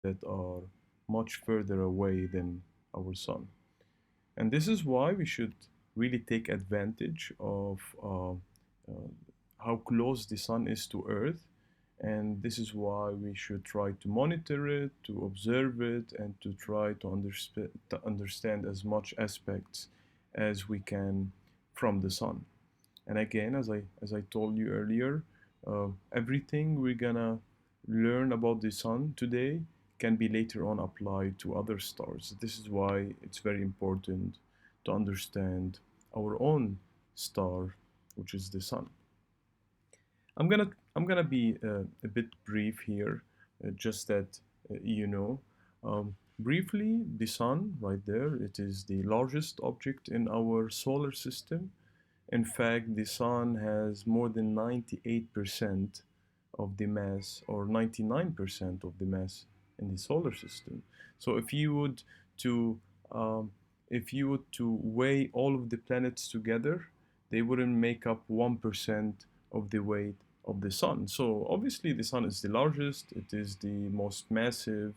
that are much further away than our sun. And this is why we should really take advantage of how close the sun is to Earth. And this is why we should try to monitor it, to observe it, and to try to understand as much aspects as we can from the sun. And again, as I told you earlier, everything we're gonna learn about the sun today can be later on applied to other stars. This is why it's very important to understand our own star, which is the sun. I'm gonna be a bit brief here, just that you know. Briefly, the sun, right there, it is the largest object in our solar system. In fact, the sun has more than 98% of the mass, or 99% of the mass in the solar system. So to um, if you would to weigh all of the planets together, they wouldn't make up 1% of the weight of the sun. So obviously the sun is the largest, it is the most massive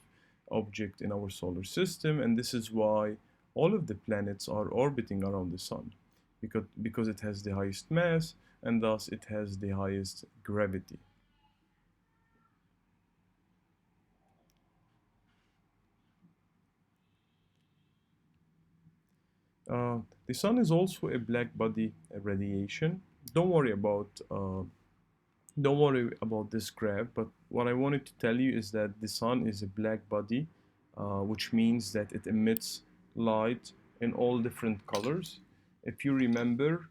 object in our solar system, and this is why all of the planets are orbiting around the sun, because it has the highest mass and thus it has the highest gravity. The sun is also a black body radiation. Don't worry about don't worry about this graph, but what I wanted to tell you is that the sun is a black body, which means that it emits light in all different colors. If you remember,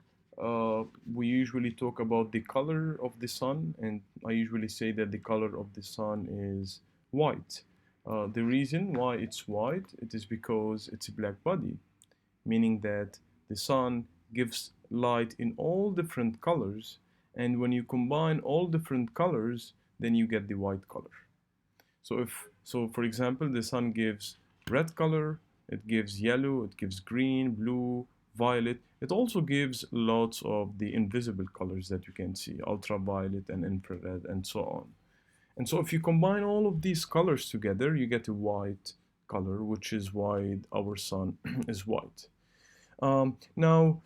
we usually talk about the color of the sun, and I usually say that the color of the sun is white. The reason why it's white, it is because it's a black body, meaning that the sun gives light in all different colors, and when you combine all different colors, then you get the white color. So for example, the sun gives red color, it gives yellow, it gives green, blue, violet. It also gives lots of the invisible colors that you can see, ultraviolet and infrared and so on. And so if you combine all of these colors together, you get a white color, which is why our sun is white. Now,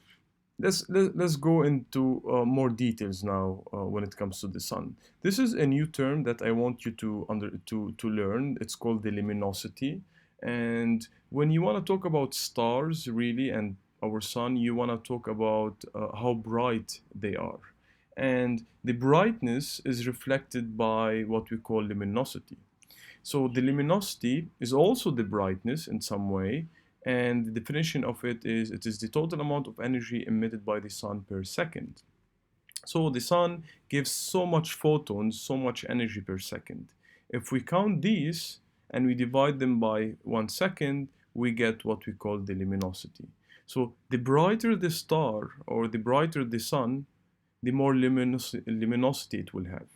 let's go into more details now when it comes to the sun. This is a new term that I want you to learn. It's called the luminosity. And when you want to talk about stars, really, and our sun, you want to talk about how bright they are. And the brightness is reflected by what we call luminosity. So the luminosity is also the brightness in some way, and the definition of it is the total amount of energy emitted by the sun per second. So the sun gives so much photons, so much energy per second. If we count these and we divide them by 1 second, we get what we call the luminosity. So the brighter the star or the brighter the sun, the more luminosity it will have.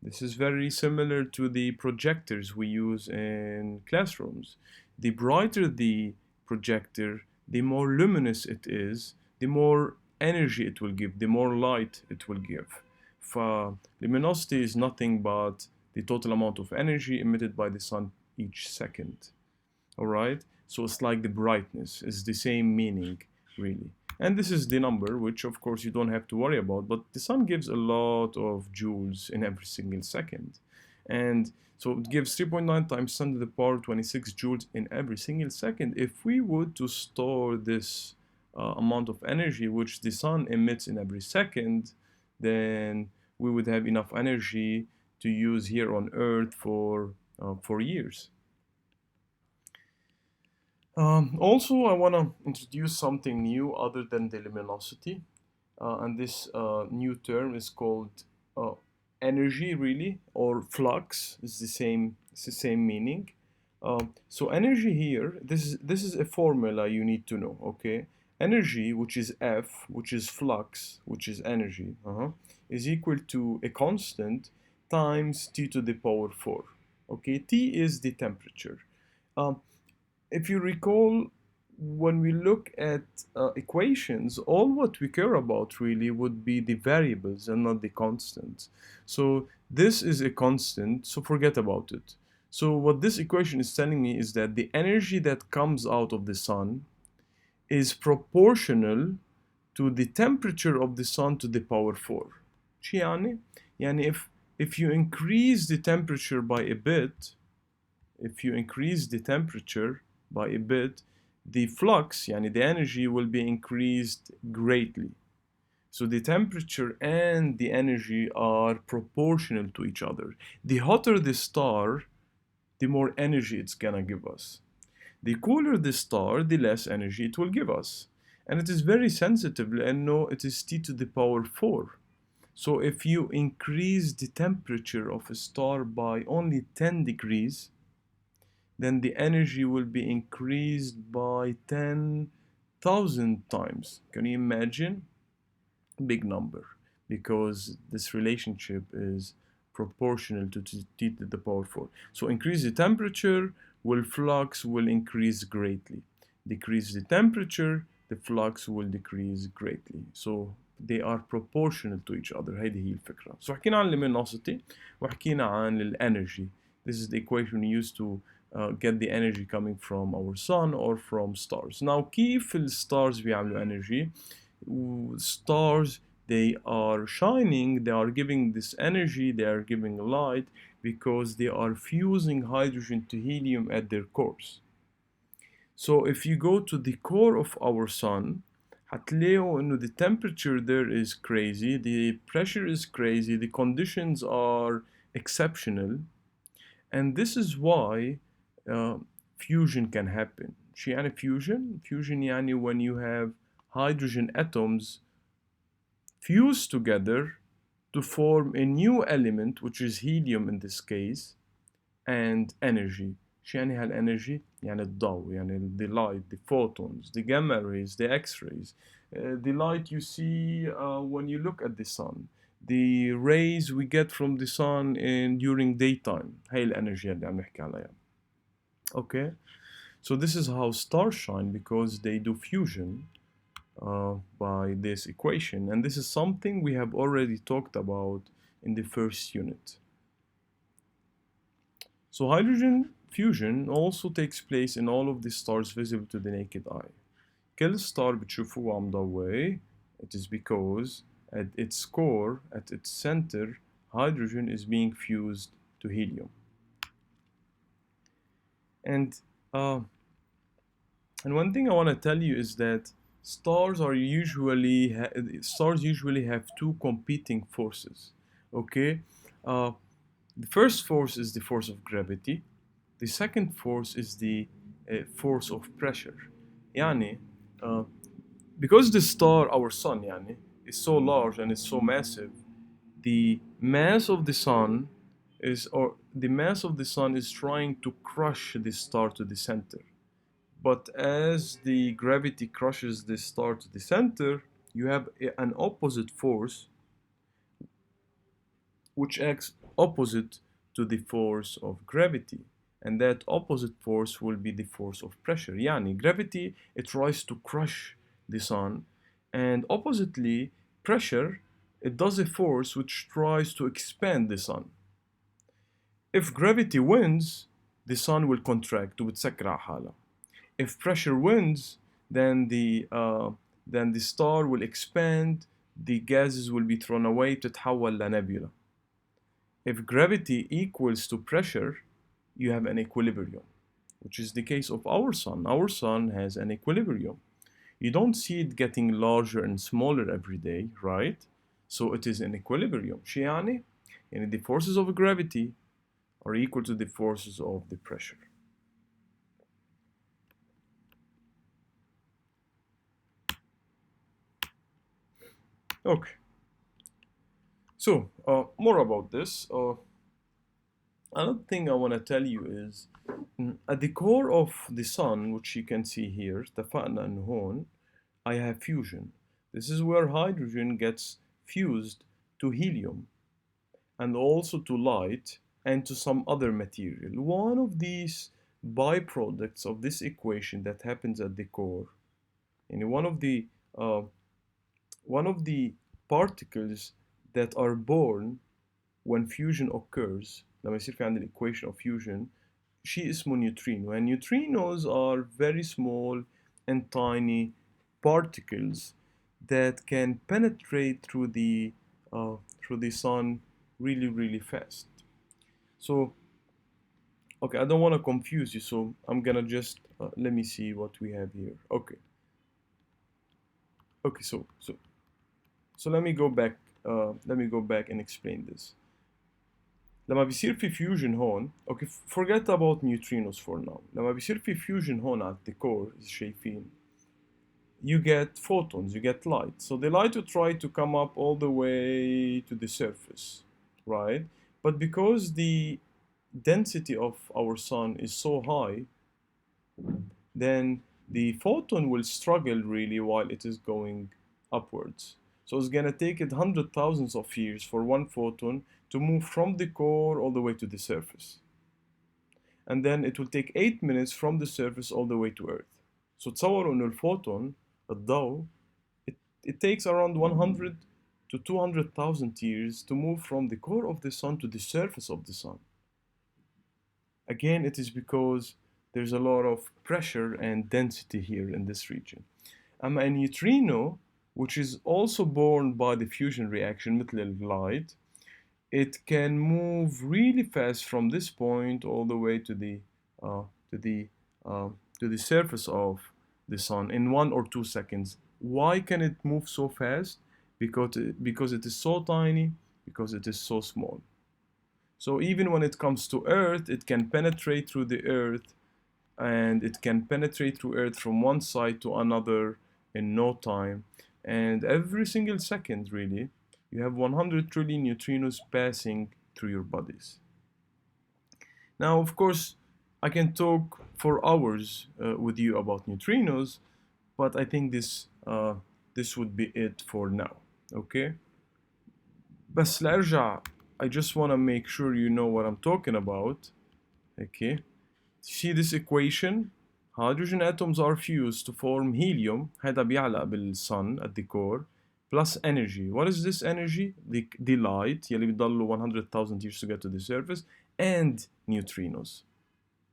This is very similar to the projectors we use in classrooms. The brighter the projector, the more luminous it is, the more energy it will give, the more light it will give. Luminosity is nothing but the total amount of energy emitted by the sun each second. All right? So it's like the brightness, it's the same meaning, really. And this is the number, which of course you don't have to worry about, but the sun gives a lot of joules in every single second. And so it gives 3.9 times 10 to the power 26 joules in every single second. If we would to store this amount of energy which the sun emits in every second, then we would have enough energy to use here on Earth for years. Also, I want to introduce something new other than the luminosity, and this new term is called uh, energy, really, or flux. It's the same. It's the same meaning. So energy here, this is a formula you need to know. Okay, energy, which is F, which is flux, which is energy, is equal to a constant times T to the power 4. Okay, T is the temperature. Um, if you recall, when we look at equations, all what we care about really would be the variables and not the constants. So this is a constant, so forget about it. So what this equation is telling me is that the energy that comes out of the sun is proportional to the temperature of the sun to the power 4. شو يعني؟ يعني if you increase the temperature by a bit, if you increase the temperature by a bit, the flux, يعني the energy will be increased greatly. So the temperature and the energy are proportional to each other. The hotter the star, the more energy it's gonna give us. The cooler the star, the less energy it will give us. And it is very sensitive, لأنه it is T to the power 4. So if you increase the temperature of a star by only 10 degrees, then the energy will be increased by 10,000 times. Can you imagine? Big number, because this relationship is proportional to T to the power 4. So increase the temperature, flux will increase greatly. Decrease the temperature, the flux will decrease greatly. So they are proportional to each other. هذه هي الفكرة. So حكينا عن luminosity وحكينا عن energy. This is the equation we use to get the energy coming from our sun or from stars. Now كيف الستارز بيعملوا energy؟ stars, they are shining, they are giving this energy, they are giving light because they are fusing hydrogen to helium at their cores. So if you go to the core of our sun, هتلاقوا إنه the temperature there is crazy, the pressure is crazy, the conditions are exceptional, and this is why fusion can happen. شو يعني fusion? Fusion يعني when you have hydrogen atoms fuse together to form a new element, which is helium in this case, and energy. شو يعني هالenergy؟ يعني الضوء، يعني the light, the photons, the gamma rays, the X-rays, the light you see when you look at the sun, the rays we get from the sun during daytime. هاي الenergy اللي عم نحكي عليها. Okay, so this is how stars shine, because they do fusion by this equation, and this is something we have already talked about in the first unit. So hydrogen fusion also takes place in all of the stars visible to the naked eye. كل star بتشوفوه عم ضوي, it is because at its core, at its center, hydrogen is being fused to helium. And one thing I want to tell you is that stars usually have two competing forces. Okay, the first force is the force of gravity. The second force is the force of pressure. يعني because the star, our sun, يعني, is so large and it's so massive, the mass of the sun is trying to crush the star to the center. But as the gravity crushes the star to the center, you have an opposite force which acts opposite to the force of gravity. And that opposite force will be the force of pressure. Yani gravity, it tries to crush the sun, and oppositely, pressure, it does a force which tries to expand the sun. If gravity wins, the sun will contract وبتسكر على حالها. If pressure wins, then the star will expand, the gases will be thrown away تتحول لنبula. If gravity equals to pressure, you have an equilibrium, which is the case of our sun. Our sun has an equilibrium. You don't see it getting larger and smaller every day, right? So it is in equilibrium. شو يعني؟ يعني the forces of gravity are equal to the forces of the pressure. Okay. So, more about this. Another thing I want to tell you is at the core of the sun, which you can see here, اتفقنا إنه هون I have fusion. This is where hydrogen gets fused to helium and also to light and to some other material. One of these byproducts of this equation that happens at the core, and one of the particles that are born when fusion occurs, لما يصير في عندنا equation of fusion, شيء اسمه neutrino, and neutrinos are very small and tiny particles that can penetrate uh, through the sun really, really fast. So, okay, I don't want to confuse you, so I'm gonna just let me see what we have here. Okay, okay, so let me go back. Let me go back and explain this. لما بيصير في fusion هون, okay, forget about neutrinos for now. لما بيصير في fusion هون على الديكور شايفين, you get photons, you get light. So the light will try to come up all the way to the surface, right? But because the density of our sun is so high, then the photon will struggle really while it is going upwards. So it's gonna take it hundred thousands of years for one photon to move from the core all the way to the surface. And then it will take 8 minutes from the surface all the way to Earth. So تصوروا إنه الفوتون الضوء it takes around 100 to 200,000 years to move from the core of the sun to the surface of the sun. Again, it is because there's a lot of pressure and density here in this region. أما a neutrino, which is also born by the fusion reaction مثل الlight, it can move really fast from this point all the way to the uh, to the to the surface of the sun in 1 or 2 seconds. Why can it move so fast? Because it is so tiny, because it is so small. So even when it comes to Earth, it can penetrate through the Earth, and it can penetrate through Earth from one side to another in no time. And every single second, really, you have 100 trillion neutrinos passing through your bodies. Now, of course, I can talk for hours with you about neutrinos, but I think this would be it for now. Okay? بس لأرجع, I just want to make sure you know what I'm talking about. Okay? See this equation? Hydrogen atoms are fused to form helium, هذا بيعلق بالsun at the core, plus energy. What is this energy? The light يلي بيضلوا 100,000 years to get to the surface, and neutrinos.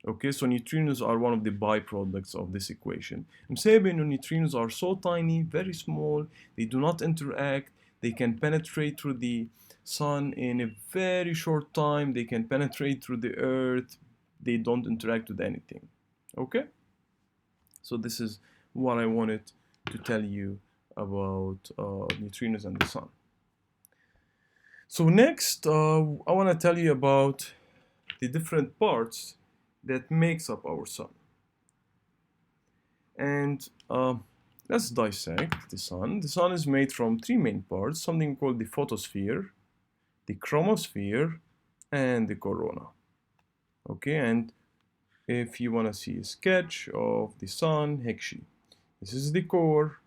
Okay, so neutrinos are one of the byproducts of this equation. مسبب إنه neutrinos are so tiny, very small, they do not interact, they can penetrate through the sun in a very short time, they can penetrate through the earth, they don't interact with anything. Okay? So this is what I wanted to tell you about neutrinos and the sun. So next, I want to tell you about the different parts that makes up our sun. And let's dissect the sun. The sun is made from three main parts, something called the photosphere, the chromosphere, and the corona. Okay, and if you want to see a sketch of the sun, هيك شيء. This is the core.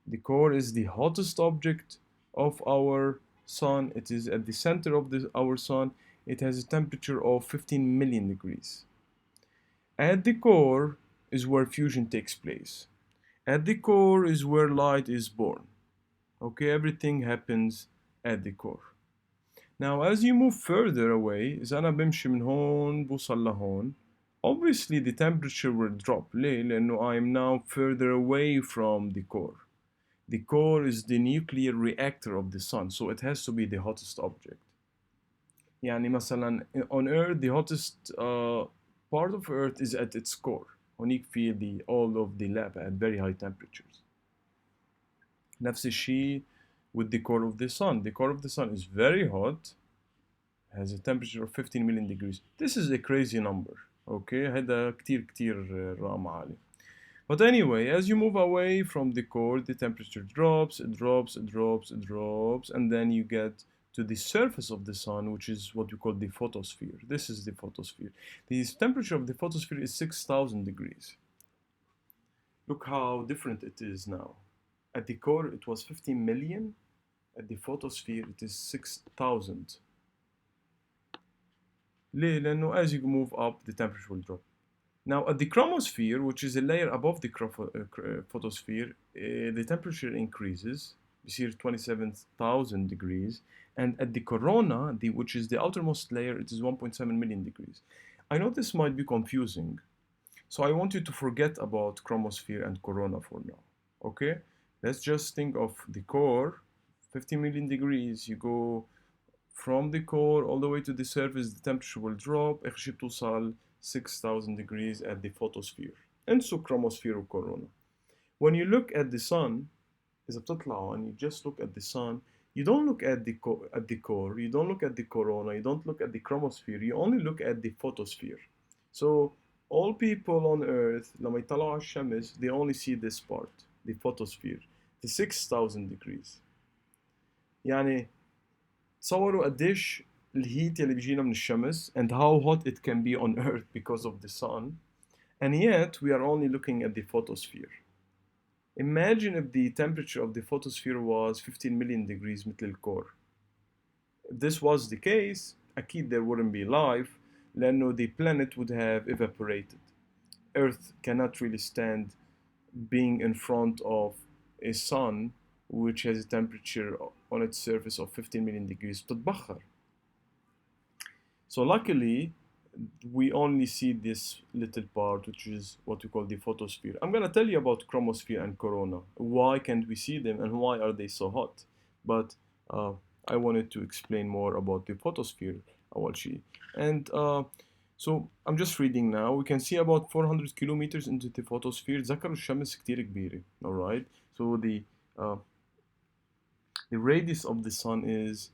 The core is the hottest object of our sun. It is at the center of our sun. It has a temperature of 15 million degrees. At the core is where fusion takes place. At the core is where light is born. Okay, everything happens at the core. Now, as you move further away, إذا أنا بمشي من هون بوصل لهون, obviously the temperature will drop. ليه؟ لأنه I am now further away from the core. The core is the nuclear reactor of the sun, so it has to be the hottest object. يعني مثلا on Earth, the hottest part of Earth is at its core. هونيك في all of the lava at very high temperatures. نفس الشيء with the core of the sun. The core of the sun is very hot, has a temperature of 15 million degrees. This is a crazy number. Okay, هذا كتير رقم عالي. But anyway, as you move away from the core, the temperature drops, it drops, it drops, it drops, and then you get to the surface of the sun, which is what we call the photosphere. This is the photosphere. The temperature of the photosphere is 6,000 degrees. Look how different it is now. At the core, it was 15 million. At the photosphere, it is 6,000. ليه؟ لأنه as you move up, the temperature will drop. Now, at the chromosphere, which is a layer above the photosphere, the temperature increases. بيصير 27,000 degrees, and at the corona, which is the outermost layer, it is 1.7 million degrees. I know this might be confusing, so I want you to forget about chromosphere and corona for now. Okay, let's just think of the core, 50 million degrees. You go from the core all the way to the surface, the temperature will drop. آخر شيء بتوصل 6,000 degrees at the photosphere. انسوا chromosphere و corona. When you look at the sun, إذا بتطلعوا and you just look at the sun, you don't look at the core, you don't look at the corona, you don't look at the chromosphere, you only look at the photosphere. So all people on earth لما يطلعوا على الشمس, they only see this part, the photosphere, the 6,000 degrees. يعني تصوروا قديش الهيت اللي بيجينا من الشمس and how hot it can be on earth because of the sun, and yet we are only looking at the photosphere. Imagine if the temperature of the photosphere was 15 million degrees مثل الكور. If this was the case, أكيد there wouldn't be life لأنه the planet would have evaporated. Earth cannot really stand being in front of a sun which has a temperature on its surface of 15 million degrees. بتتبخر. So luckily, we only see this little part, which is what we call the photosphere. I'm going to tell you about chromosphere and corona. Why can't we see them and why are they so hot? But I wanted to explain more about the photosphere أول شيء. And so I'm just reading now. We can see about 400 kilometers into the photosphere. ذكروا الشمس كتير كبيرة. All right. So the radius of the sun is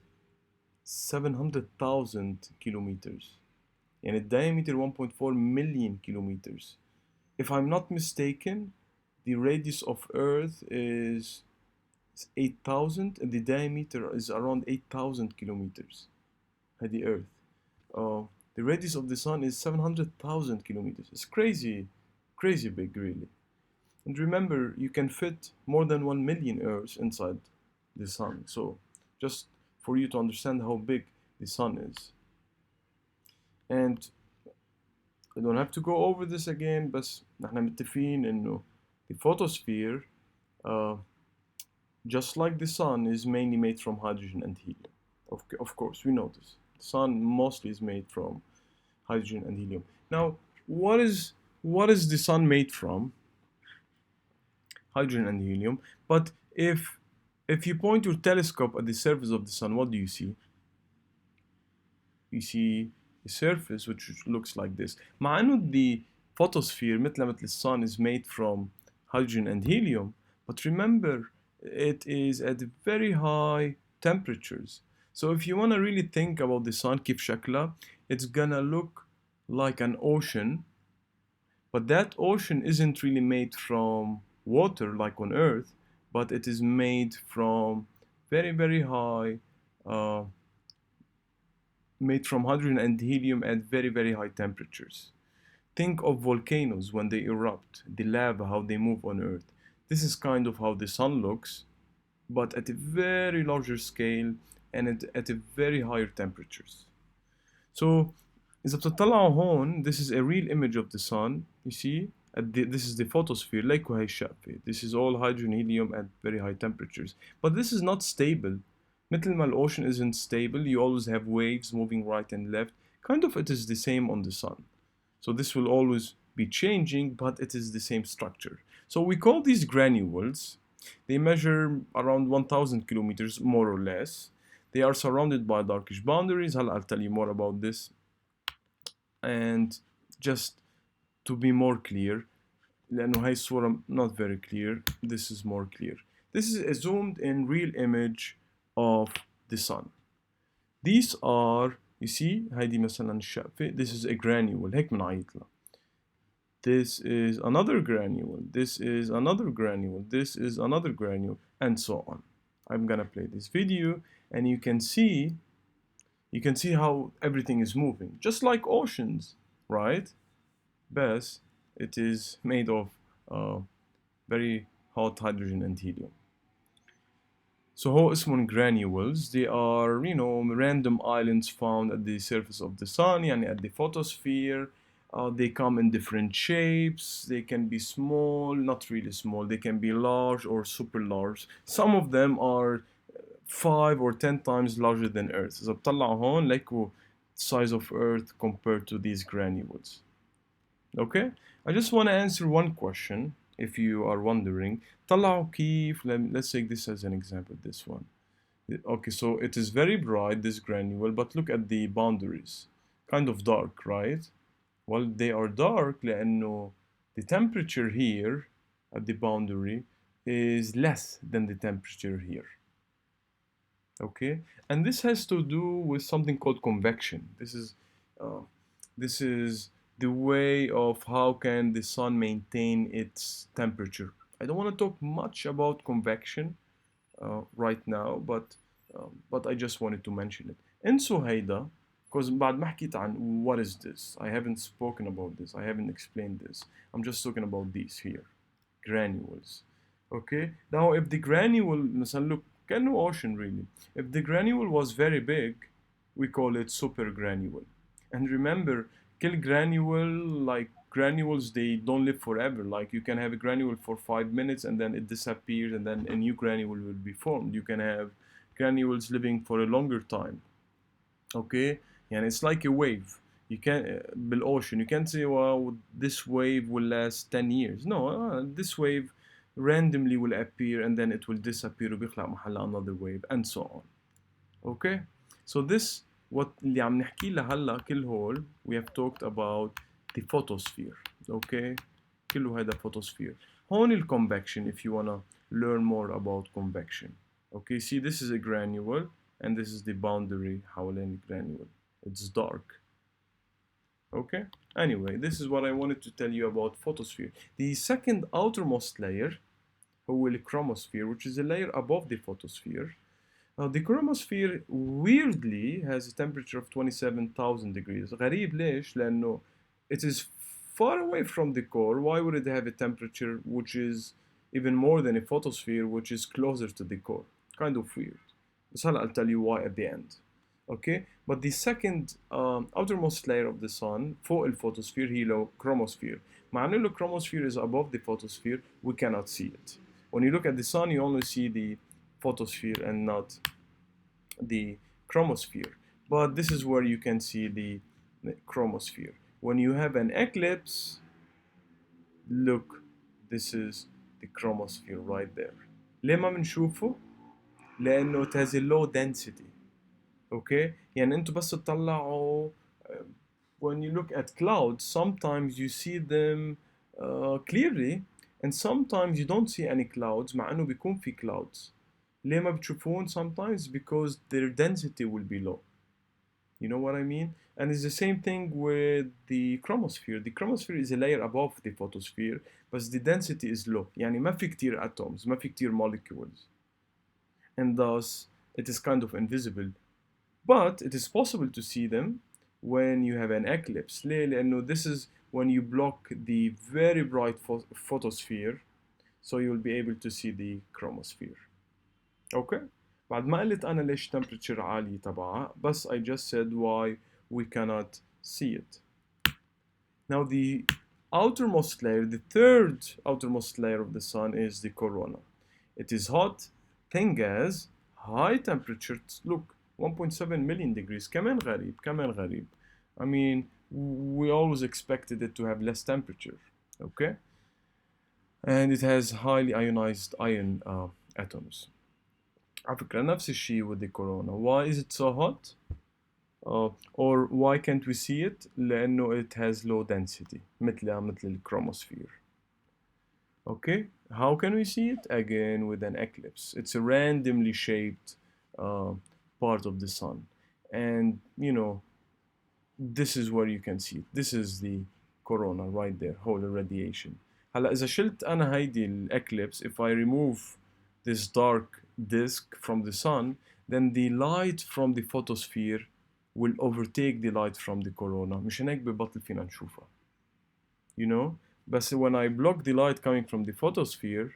700,000 kilometers. يعني diameter 1.4 million kilometers. If I'm not mistaken, the radius of Earth is 8,000 and the diameter is around 8,000 kilometers. The Earth. The radius of the Sun is 700,000 kilometers. It's crazy, crazy big, really. And remember, you can fit more than 1 million Earths inside the Sun. So, just for you to understand how big the Sun is. And I don't have to go over this again, بس نحن متفقين إنه the photosphere, just like the sun, is mainly made from hydrogen and helium. Of course, we know this. The sun mostly is made from hydrogen and helium. Now, what is the sun made from? Hydrogen and helium. But if you point your telescope at the surface of the sun, what do you see? You see a surface which looks like this. مع إنه the photosphere مثل the sun is made from hydrogen and helium, but remember it is at very high temperatures. So if you want to really think about the sun كيف شكلها, it's gonna look like an ocean, but that ocean isn't really made from water like on Earth, but it is made from very, very high made from hydrogen and helium at very, very high temperatures. Think of volcanoes when they erupt, the lava, how they move on Earth. This is kind of how the sun looks, but at a very larger scale and at a very higher temperatures. So, إذا بتطلعوا هون, this is a real image of the sun. You see, this is the photosphere. ليكوا هاي الشقفة. This is all hydrogen, helium at very high temperatures. But this is not stable. مثل ما ocean isn't stable, you always have waves moving right and left. Kind of it is the same on the sun. So this will always be changing, but it is the same structure. So we call these granules. They measure around 1,000 kilometers, more or less. They are surrounded by darkish boundaries. I'll tell you more about this. And just to be more clear, لأنه هاي الصورة not very clear, this is more clear. This is a zoomed in real image of the sun. These are, you see, هيدي مثلا الشقفة, this is a granule, هيك بنعيط لها. This is another granule, this is another granule, this is another granule, and so on. I'm gonna play this video, and you can see how everything is moving, just like oceans, right? But it is made of very hot hydrogen and helium. So هو اسمهم granules. They are, random islands found at the surface of the sun, يعني at the photosphere. They come in different shapes. They can be small, not really small. They can be large or super large. Some of them are 5 or 10 times larger than Earth. إذا بطلع هون ليكوا size of Earth compared to these granules. Okay? I just want to answer one question if you are wondering. طلعوا كيف, let's take this as an example, this one. Okay, so it is very bright, this granule, but look at the boundaries. Kind of dark, right? Well, they are dark لأنه the temperature here at the boundary is less than the temperature here. Okay, and this has to do with something called convection. Uh, this is the way of how can the sun maintain its temperature. I don't want to talk much about convection right now, but I just wanted to mention it. انسوا هيدا because بعد ما حكيت عن what is this, I haven't spoken about this, I haven't explained this. I'm just talking about these here, granules. Okay, now if the granule مثلا look كأنه ocean really. If the granule was very big, we call it super granule. And remember, kill granule, like granules, they don't live forever. Like you can have a granule for 5 minutes and then it disappears and then a new granule will be formed. You can have granules living for a longer time. Okay, and it's like a wave. You can بالاocean you can't say well this wave will last 10 years. No, this wave randomly will appear and then it will disappear وبيخلق محلها another wave and so on. Okay, so this what اللي عم نحكي لهلا كل هول we have talked about the photosphere. Okay, كله هذا photosphere. هون convection if you wanna learn more about convection. Okay, see this is a granule and this is the boundary حوالين granule. It's dark. Okay, anyway, this is what I wanted to tell you about photosphere. The second outermost layer هو chromosphere, which is a layer above the photosphere. The chromosphere weirdly has a temperature of 27,000 degrees. غريب ليش؟ لأنه it is far away from the core. Why would it have a temperature which is even more than a photosphere, which is closer to the core? Kind of weird. بس هلا I'll tell you why at the end. Okay, but the second outermost layer of the sun فوق الفوتوسفير هي له chromosphere. مع إنه the chromosphere is above the photosphere, we cannot see it. When you look at the sun, you only see the photosphere and not the chromosphere. But this is where you can see the chromosphere. When you have an eclipse, look, this is the chromosphere right there. ليه ما بنشوفه؟ لأنه it has a low density. Okay, يعني انتوا بس تطلعوا when you look at clouds, sometimes you see them clearly and sometimes you don't see any clouds مع انه بيكون في clouds. ليه ما بتشوفون sometimes? Because their density will be low. You know what I mean? And it's the same thing with the chromosphere. The chromosphere is a layer above the photosphere, but the density is low. يعني ما في كتير atoms, ما في كتير molecules. And thus, it is kind of invisible. But it is possible to see them when you have an eclipse. ليه؟ لأنه this is when you block the very bright photosphere, so you'll be able to see the chromosphere. Okay? بعد ما قلت أنا ليش temperature عالية تبعها, بس I just said why we cannot see it. Now the outermost layer, the third outermost layer of the sun is the corona. It is hot, thin gas, high temperature. Look, 1.7 million degrees. كمان غريب, كمان غريب. I mean, we always expected it to have less temperature, okay? And it has highly ionized iron atoms. على فكرة نفس الشيء with the corona. Why is it so hot? Or why can't we see it? لأنه it has low density مثل الchromosphere. Okay, how can we see it? Again with an eclipse. It's a randomly shaped part of the sun. And you know, this is where you can see it. This is the corona right there, whole radiation. هلا إذا شلت أنا هيدي الeclipse, if I remove this dark disk from the sun, then the light from the photosphere will overtake the light from the corona. مشان هيك ببطل فينا نشوفها. You know? But when I block the light coming from the photosphere,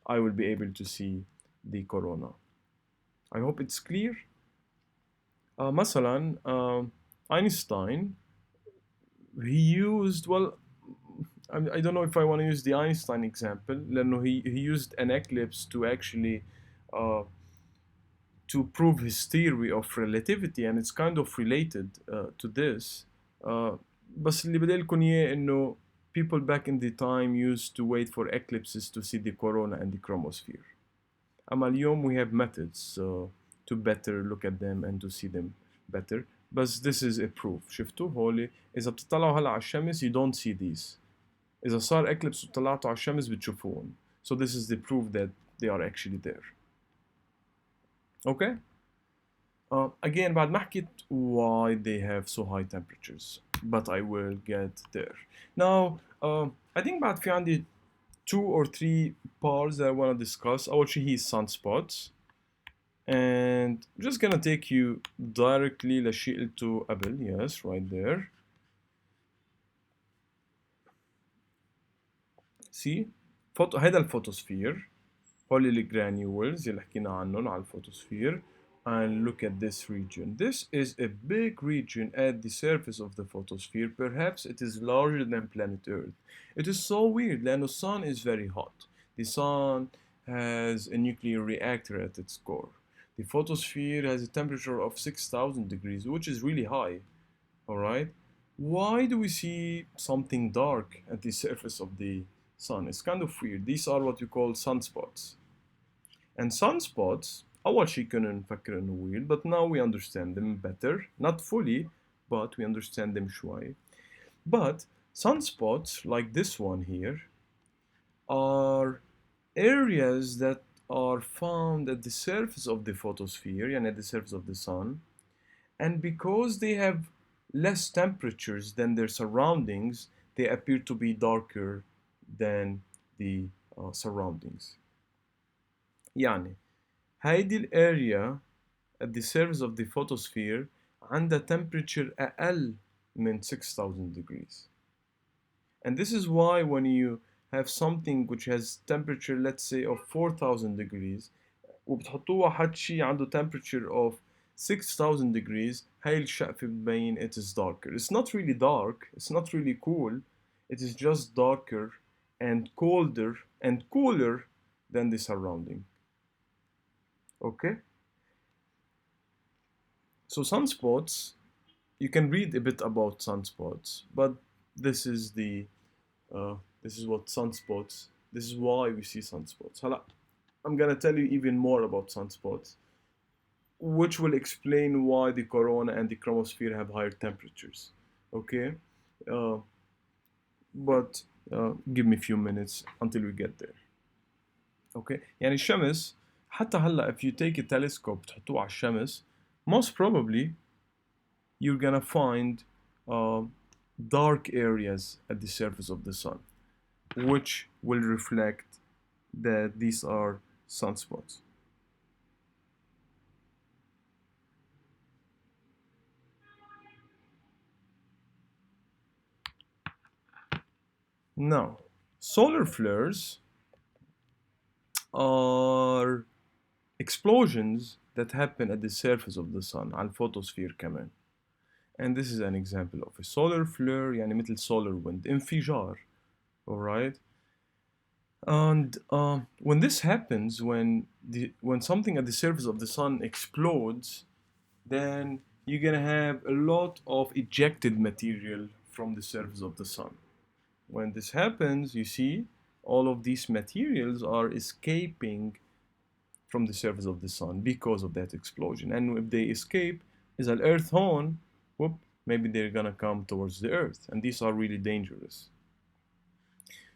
I will be able to see the corona. I hope it's clear. مثلا Einstein he used, well, I don't know if I want to use the Einstein example لأنه he used an eclipse to actually uh, to prove his theory of relativity, and it's kind of related to this. uh, بس اللي بدي لكم إياه إنه people back in the time used to wait for eclipses to see the corona and the chromosphere. أما اليوم we have methods to better look at them and to see them better. بس this is a proof. شفتوا هولي إذا بتطلعوا هلا على الشمس you don't see these. إذا صار eclipse وطلعتوا على الشمس بتشوفوهم. So this is the proof that they are actually there. Okay? Again بعد ما حكيت why they have so high temperatures, but I will get there. Now I think بعد في عندي 2 or 3 parts that I want to discuss. أول شيء هي sunspots, and I'm just gonna take you directly لشيء قلته قبل. Yes, right there. See, هيدا الفوتوسفير، هول الجرانيولز اللي حكينا عنهم على الفوتوسفير. And look at this region. This is a big region at the surface of the photosphere. Perhaps it is larger than planet Earth. It is so weird لأنه the sun is very hot. The sun has a nuclear reactor at its core. The photosphere has a temperature of 6,000 degrees, which is really high. Alright? Why do we see something dark at the surface of the sun? It's kind of weird. These are what we call sunspots. And sunspots, أول شيء كنا نفكر إنه weird, but now we understand them better. Not fully, but we understand them شوي. But sunspots, like this one here, are areas that are found at the surface of the photosphere and at the surface of the sun. And because they have less temperatures than their surroundings, they appear to be darker than the surroundings. يعني هيدي الاريا at the surface of the photosphere عندها temperature أقل من 6,000 degrees. And this is why when you have something which has temperature, let's say, of 4,000 degrees وبتحطوها حد شيء عنده temperature of 6,000 degrees, هاي الشقفة بتبين it is darker. It's not really dark, it's not really cool, it is just darker and colder and cooler than the surrounding. Okay? So sunspots, you can read a bit about sunspots, but this is what sunspots, this is why we see sunspots. هلا I'm gonna tell you even more about sunspots, which will explain why the corona and the chromosphere have higher temperatures. Okay? But give me a few minutes until we get there. Okay? يعني الشمس حتى هلا if you take a telescope تحطوه على الشمس, most probably you're gonna find dark areas at the surface of the sun, which will reflect that these are sunspots. Now, solar flares are explosions that happen at the surface of the sun, على الفوتوسفير كمان. And this is an example of a solar flare, يعني مثل solar wind, انفجار. Alright? And when this happens, when something at the surface of the sun explodes, then you're gonna have a lot of ejected material from the surface of the sun. When this happens, you see all of these materials are escaping from the surface of the sun because of that explosion. And if they escape, is an earth home, whoop, maybe they're gonna come towards the earth, and these are really dangerous.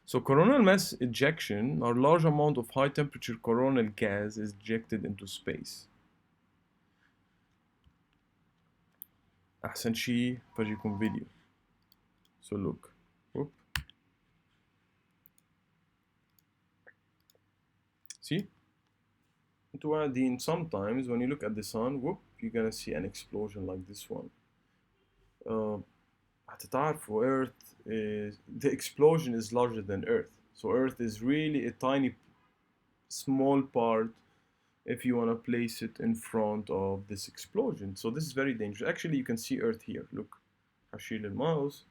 So coronal mass ejection are large amount of high temperature coronal gas is ejected into space. أحسن شيء فرجيكم فيديو. So look, whoop. See? Sometimes when you look at the sun, whoop, you're gonna see an explosion like this one. هتتعرفوا Earth is, the explosion is larger than Earth. So Earth is really a tiny, small part if you want to place it in front of this explosion. So this is very dangerous. Actually, you can see Earth here. Look, هشيل الماوس.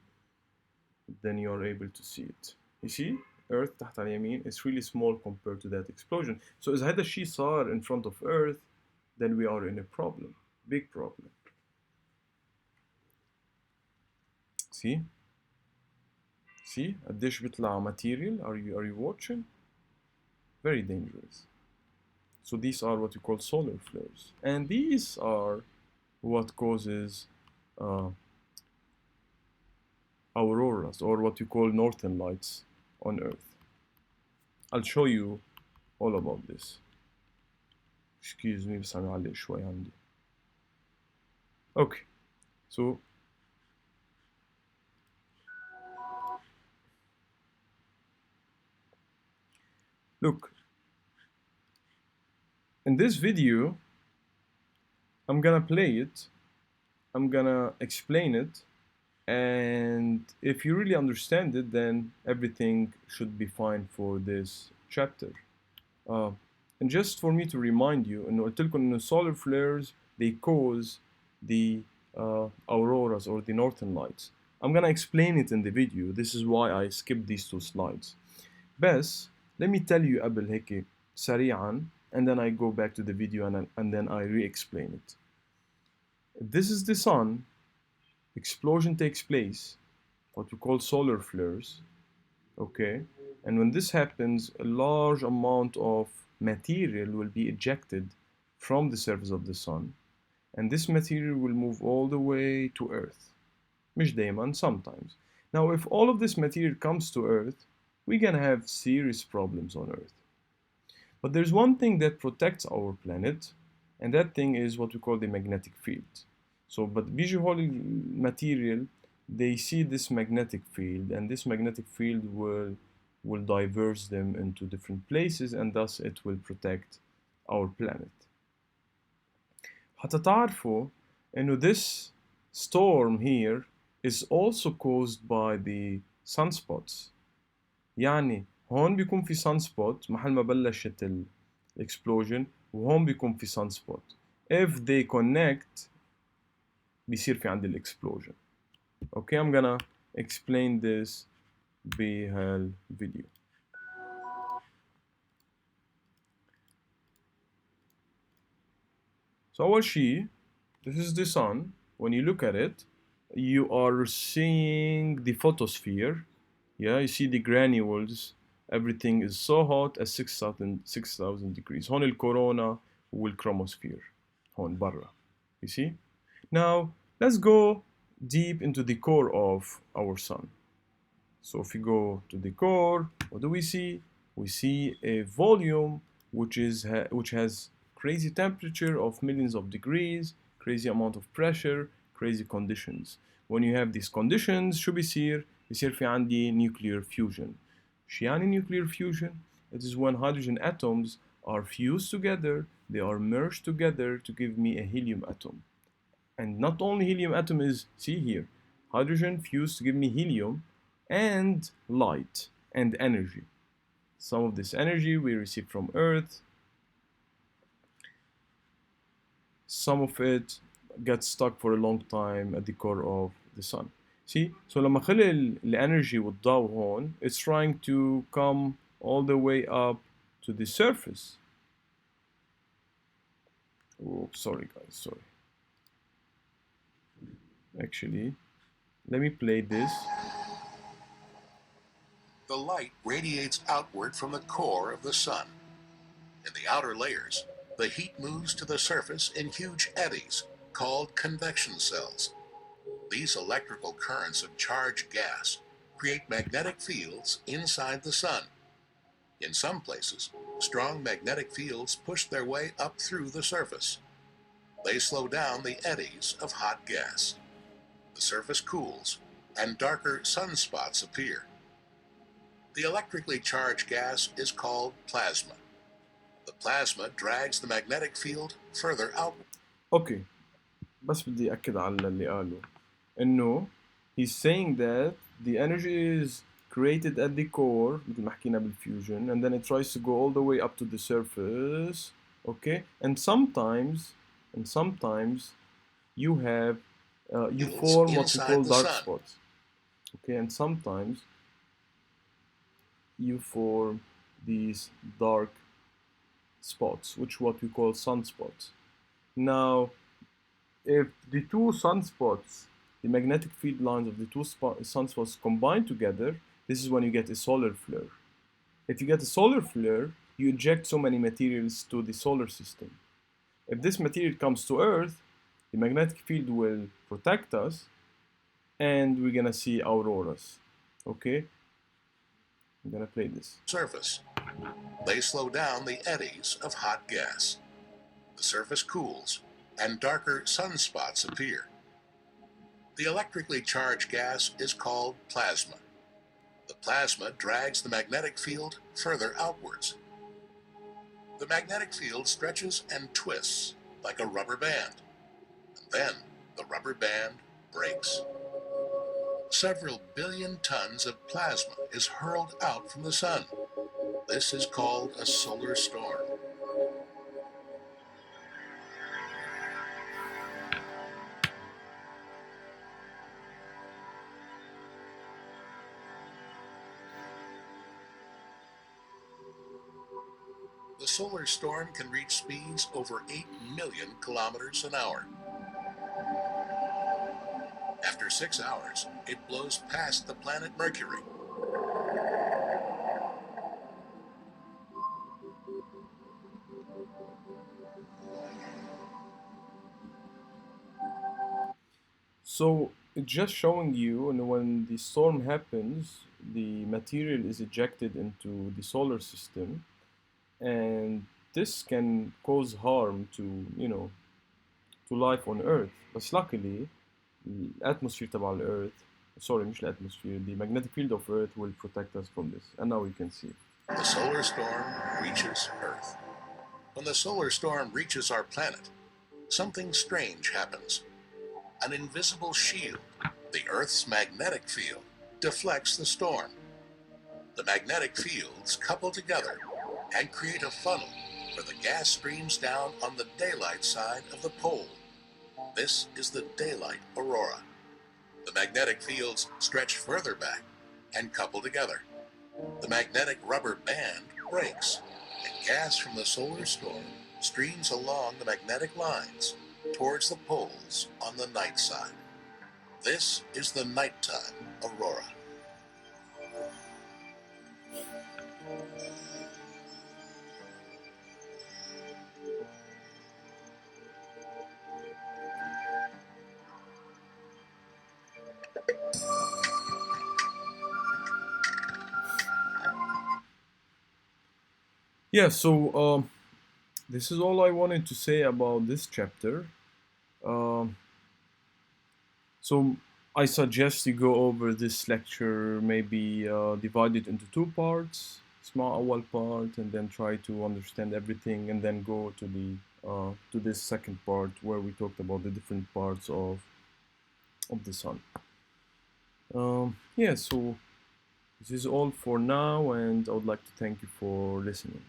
then you are able to see it. You see Earth تحت على اليمين is really small compared to that explosion. So إذا هذا الشيء صار in front of Earth, then we are in a problem, big problem. See قديش بيطلع material. Are you watching? Very dangerous. So these are what we call solar flares, and these are what causes auroras, or what we call northern lights on Earth. I'll show you all about this. Excuse me, بس عم يعلق شوي عندي. Okay, so look, in this video, I'm gonna play it, I'm gonna explain it, and if you really understand it, then everything should be fine for this chapter. And just for me to remind you, إنه قلت لكم إنه solar flares they cause the auroras or the northern lights. I'm gonna explain it in the video. This is why I skipped these two slides. بس let me tell you قبل هيك سريعا, and then I go back to the video and then I re-explain it. This is the sun. Explosion takes place, what we call solar flares. Okay, and when this happens, a large amount of material will be ejected from the surface of the sun, and this material will move all the way to Earth. مش دايما, sometimes. Now, if all of this material comes to Earth, we're gonna have serious problems on Earth. But there's one thing that protects our planet, and that thing is what we call the magnetic field. So, but بيجي هول material, they see this magnetic field, and this magnetic field will diverge them into different places, and thus it will protect our planet. حتى تعرفوا إنه this storm here is also caused by the sunspots. يعني هون بيكون في sunspot محل ما بلشت explosion, وهون بيكون في sunspot. If they connect, بيصير في عندي explosion. Okay, I'm gonna explain this بهالفيديو. So أول شيء, this is the sun. When you look at it, you are seeing the photosphere. Yeah, you see the granules. Everything is so hot at 6,000 degrees. هون الكورونا والchromosphere. هون برا. You see? Now, let's go deep into the core of our sun. So if we go to the core, what do we see? We see a volume which has crazy temperature of millions of degrees, crazy amount of pressure, crazy conditions. When you have these conditions, شو بيصير في عندي nuclear fusion. شو يعني nuclear fusion? It is when hydrogen atoms are fused together, they are merged together to give me a helium atom. And not only helium atom is, see here, hydrogen fused to give me helium and light and energy. Some of this energy we receive from Earth. Some of it gets stuck for a long time at the core of the sun. See, so لما خلق الانرجي والضوء هون, it's trying to come all the way up to the surface. Oh, sorry guys, sorry. Actually, let me play this. The light radiates outward from the core of the sun. In the outer layers, the heat moves to the surface in huge eddies called convection cells. These electrical currents of charged gas create magnetic fields inside the sun. In some places, strong magnetic fields push their way up through the surface. They slow down the eddies of hot gas. The surface cools, and darker sunspots appear. The electrically charged gas is called plasma. The plasma drags the magnetic field further outward. Okay, بس بدي أكد على اللي قاله إنه he's saying that the energy is created at the core مثل ما حكينا بالfusion, and then it tries to go all the way up to the surface. Okay, and sometimes you have you form what we call dark spots. Okay, and sometimes you form these dark spots, which what we call sunspots. Now, if the two sunspots, the magnetic field lines of the two sunspots combine together, this is when you get a solar flare. If you get a solar flare, you eject so many materials to the solar system. If this material comes to Earth, the magnetic field will protect us, and we're gonna see auroras. Okay, I'm gonna play this. Surface. They slow down the eddies of hot gas. The surface cools, and darker sunspots appear. The electrically charged gas is called plasma. The plasma drags the magnetic field further outwards. The magnetic field stretches and twists like a rubber band. And then the rubber band breaks. Several billion tons of plasma is hurled out from the sun. This is called a solar storm. The solar storm can reach speeds over 8 million kilometers an hour. After 6 hours, it blows past the planet Mercury. So it's just showing you, and when the storm happens, the material is ejected into the solar system, and this can cause harm to, to life on Earth. بس luckily الاتموسفير تبع الأرث sorry مش الاتموسفير the magnetic field of Earth will protect us from this, and now we can see it. The solar storm reaches Earth. When the solar storm reaches our planet, something strange happens. An invisible shield, the Earth's magnetic field, deflects the storm. The magnetic fields couple together and create a funnel where the gas streams down on the daylight side of the pole. This is the daylight aurora. The magnetic fields stretch further back and couple together. The magnetic rubber band breaks, and gas from the solar storm streams along the magnetic lines towards the poles on the night side. This is the nighttime aurora. Yeah, so this is all I wanted to say about this chapter. Um, so I suggest you go over this lecture, maybe divide it into two parts, small أول part, and then try to understand everything, and then go to this second part where we talked about the different parts of the sun. Yeah, so this is all for now, and I would like to thank you for listening.